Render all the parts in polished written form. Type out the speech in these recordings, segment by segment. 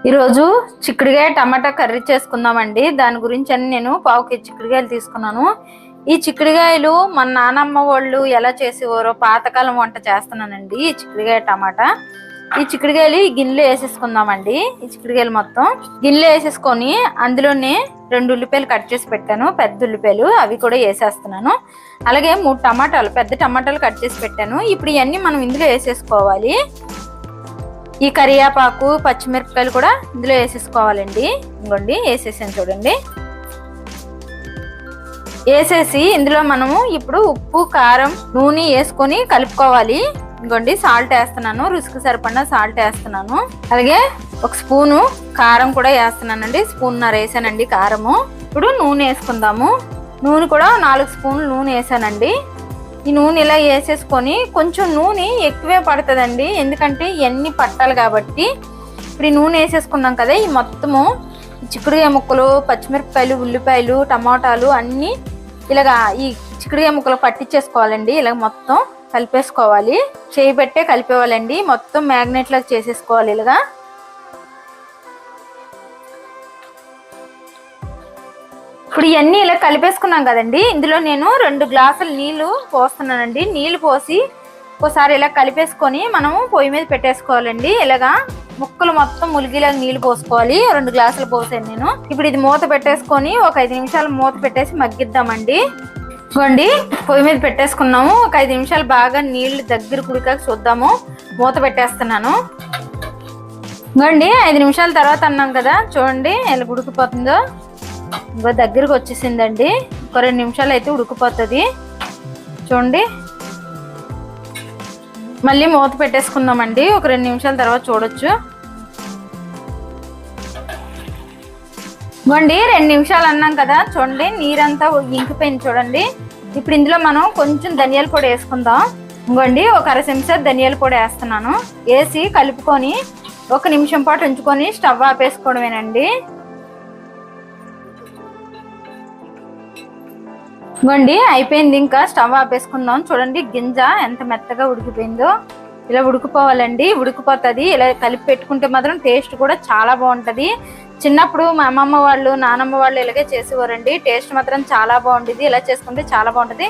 ఈరోజు చిక్కుడుగాయ టమాటా కర్రీ చేసుకుందామండి. దాని గురించి అని నేను పావు కేజీ చిక్కుడుగాయలు తీసుకున్నాను. ఈ చిక్కుడుగాయలు మన నానమ్మ వాళ్ళు ఎలా చేసేవారో పాతకాలం వంట చేస్తున్నానండి. ఈ చిక్కుడుగాయ టమాటా, ఈ చిక్కుడుగాయలు ఈ గిన్నెలో వేసేసుకుందామండి. ఈ చిక్కుడుగాయలు మొత్తం గిన్నెలో వేసేసుకొని అందులోనే 2 ఉల్లిపాయలు కట్ చేసి పెట్టాను, పెద్ద ఉల్లిపాయలు, అవి కూడా వేసేస్తున్నాను. అలాగే 3 టమాటాలు, పెద్ద టమాటాలు కట్ చేసి పెట్టాను. ఇప్పుడు ఇవన్నీ మనం ఇందులో వేసేసుకోవాలి. ఈ కరివేపాకు, పచ్చిమిరపకాయలు కూడా ఇందులో వేసేసుకోవాలండి. ఇంకోండి వేసేసాను చూడండి. వేసేసి ఇందులో మనము ఇప్పుడు ఉప్పు, కారం, నూనె వేసుకొని కలుపుకోవాలి. ఇంకోండి సాల్ట్ వేస్తున్నాను, రుచికి సరిపడిన సాల్ట్ వేస్తున్నాను. అలాగే 1 స్పూను కారం కూడా వేస్తున్నానండి, స్పూన్నర వేసానండి కారము. ఇప్పుడు నూనె వేసుకుందాము. నూనె కూడా 4 స్పూన్లు నూనె వేసానండి. ఈ నూనె ఇలా వేసేసుకొని, కొంచెం నూనె ఎక్కువే పడుతుందండి, ఎందుకంటే ఇవన్నీ పట్టాలి కాబట్టి. ఇప్పుడు ఈ నూనె వేసేసుకున్నాం కదా, ఈ మొత్తము చిక్కుడుగాయ ముక్కలు, పచ్చిమిరపకాయలు, ఉల్లిపాయలు, టమాటాలు అన్నీ ఇలాగా ఈ చిక్కుడుగాయ ముక్కలు పట్టించేసుకోవాలండి. ఇలాగ మొత్తం కలిపేసుకోవాలి, చేయి పెట్టే కలిపేవాలండి. మొత్తం మ్యాగ్నెట్ లాగా చేసేసుకోవాలి ఇలాగా. ఇప్పుడు ఇవన్నీ ఇలా కలిపేసుకున్నాం కదండి, ఇందులో నేను 2 గ్లాసులు నీళ్లు పోస్తున్నానండి. నీళ్లు పోసి ఒకసారి ఇలా కలిపేసుకొని మనము పొయ్యి మీద పెట్టేసుకోవాలండి. ఇలాగా ముక్కలు మొత్తం ములిగిలాగా నీళ్లు పోసుకోవాలి. 2 గ్లాసులు పోసాను నేను. ఇప్పుడు ఇది మూత పెట్టేసుకొని ఒక 5 నిమిషాలు మూత పెట్టేసి మగ్గిద్దామండి. ఇవ్వండి పొయ్యి మీద పెట్టేసుకున్నాము. ఒక 5 నిమిషాలు బాగా నీళ్లు దగ్గర కుడికాక చూద్దాము. మూత పెట్టేస్తున్నాను. ఇవ్వండి 5 నిమిషాల తర్వాత అన్నాం కదా, చూడండి ఎలా ఉడికిపోతుందో. ఇంకా దగ్గరకు వచ్చేసిందండి. ఒక 2 నిమిషాలు అయితే ఉడికిపోతుంది చూడండి. మళ్ళీ మూత పెట్టేసుకుందామండి. ఒక 2 నిమిషాల తర్వాత చూడొచ్చు. ఇవ్వండి 2 నిమిషాలు అన్నాం కదా, చూడండి నీరంతా ఇంకిపోయింది చూడండి. ఇప్పుడు ఇందులో మనం కొంచెం ధనియాల పొడి వేసుకుందాం. ఇవ్వండి ఒక 1/2 చెంచా ధనియాల పొడి వేస్తున్నాను. వేసి కలుపుకొని 1 నిమిషం పాటు ఉంచుకొని స్టవ్ ఆపేసుకోవడమేనండి. ఇవ్వండి అయిపోయింది, ఇంకా స్టవ్ ఆపేసుకుందాం. చూడండి గింజ ఎంత మెత్తగా ఉడికిపోయిందో. ఇలా ఉడికిపోవాలండి, ఉడికిపోతుంది. ఇలా కలిపి పెట్టుకుంటే మాత్రం టేస్ట్ కూడా చాలా బాగుంటుంది. చిన్నప్పుడు మా అమ్మమ్మ వాళ్ళు, నానమ్మ వాళ్ళు ఇలాగే చేసేవారండి. టేస్ట్ మాత్రం చాలా బాగుంటుంది. ఇలా చేసుకుంటే చాలా బాగుంటుంది.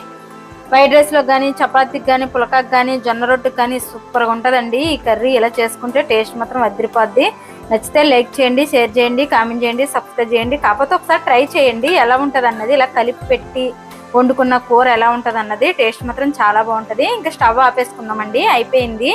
వైట్ రైస్లో కానీ, చపాతీకి కానీ, పులకాకి కానీ, జొన్న రొట్టెకి కానీ సూపర్గా ఉంటుందండి ఈ కర్రీ. ఇలా చేసుకుంటే టేస్ట్ మాత్రం అదిరిపోద్ది. నచ్చితే లైక్ చేయండి, షేర్ చేయండి, కామెంట్ చేయండి, సబ్స్క్రైబ్ చేయండి. కాకపోతే ఒకసారి ట్రై చేయండి ఎలా ఉంటుంది అన్నది. ఇలా కలిపి పెట్టి వండుకున్న కూర ఎలా ఉంటుంది అన్నది టేస్ట్ మాత్రం చాలా బాగుంటుంది. ఇంకా స్టవ్ ఆపేసుకుందామండి. అయిపోయింది.